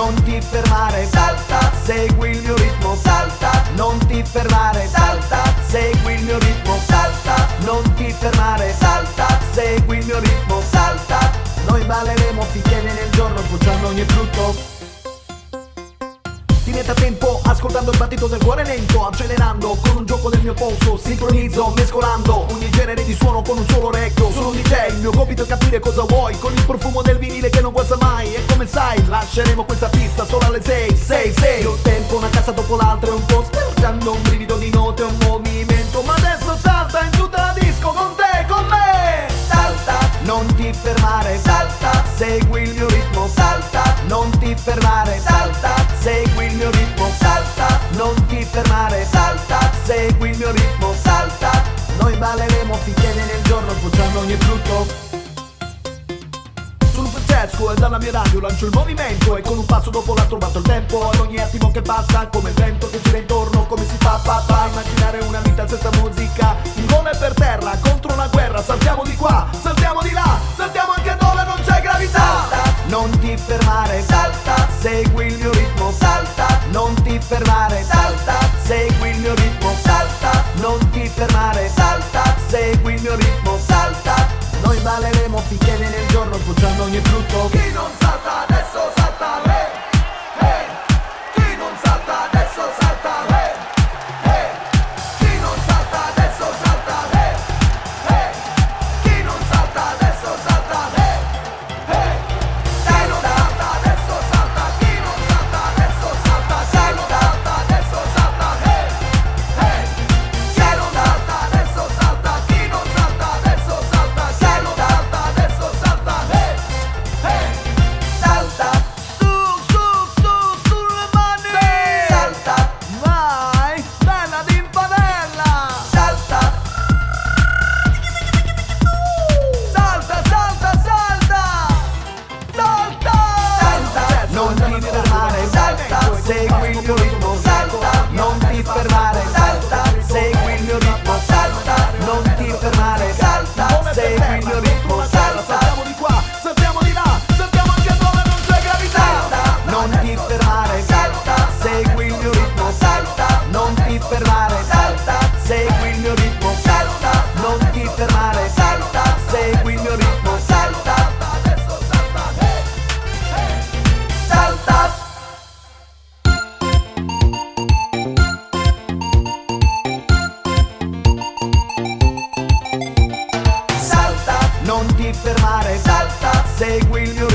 non ti fermare, salta, segui il mio ritmo, salta, non ti fermare, salta, segui il mio ritmo, salta, non ti fermare, salta, segui il mio ritmo, salta. Noi balleremo finché viene il giorno, sbocciando ogni frutto. Diventa tempo, ascoltando il battito del cuore lento, accelerando con un gioco del mio polso, sincronizzo, mescolando ogni genere di suono con un solo orecchio. Sono un DJ, il mio compito è capire cosa vuoi, con il profumo del vinile che non guasta mai. E come sai, lasceremo questa pista solo alle 6, 6, 6. Io tempo una cassa dopo l'altra e un po' spergiando un brivido di note, un movimento. Ma adesso salta in tutta la disco con te, con me. Salta, non ti fermare, salta, segui il mio ritmo, salta, non ti fermare, salta, segui il mio ritmo, salta, non ti fermare, salta, segui il mio ritmo, salta. Noi balleremo finché viene il giorno, sbocciando ogni frutto. Sono Francesco e dalla mia radio lancio il movimento, e con un passo dopo l'altro batto il tempo ad ogni attimo che passa, come il vento che gira intorno. Come si fa immaginare una vita senza musica? Il volo è per terra contro una guerra, saltiamo di qua, saltiamo di là, saltiamo anche dove non c'è gravità. Salta, non ti fermare, salta, segui il mio ritmo, salta, non ti fermare, salta, segui il mio ritmo, salta, non ti fermare, salta, segui il mio ritmo, salta. Noi balleremo finché viene il giorno, sbocciando ogni frutto. Chi non salta adesso salta, hey, hey. Chi non salta adesso salta, hey, hey. Chi non salta adesso salta, hey, hey. Chi non salta adesso salta, hey, hey. Chi non salta adesso salta, chi non salta adesso salta, chi non salta adesso salta, hey, hey. Chi non salta adesso salta, chi non salta adesso salta, chi non salta adesso salta, hey, hey. Salta, su, su, su, sulle mani. Salta, vai, bella dimpanella. Salta, salta, salta, salta. Salta, salta, non ti fermare, salta, segui il mio ritmo, salta, non ti fermare, salta, segui il mio ritmo, salta, non ti fermare, salta, segui il mio ritmo, salta. Saltiamo di qua, saltiamo di là, saltiamo anche dove non c'è gravità. Salta, non ti fermare, salta, segui il mio ritmo, salta, non ti fermare, salta, segui il mio ritmo, salta, non ti fermare, salta, segui il mio ritmo, salta. Adesso salta, hey, hey. Salta. Salta, non ti fermare, salta, segui il mio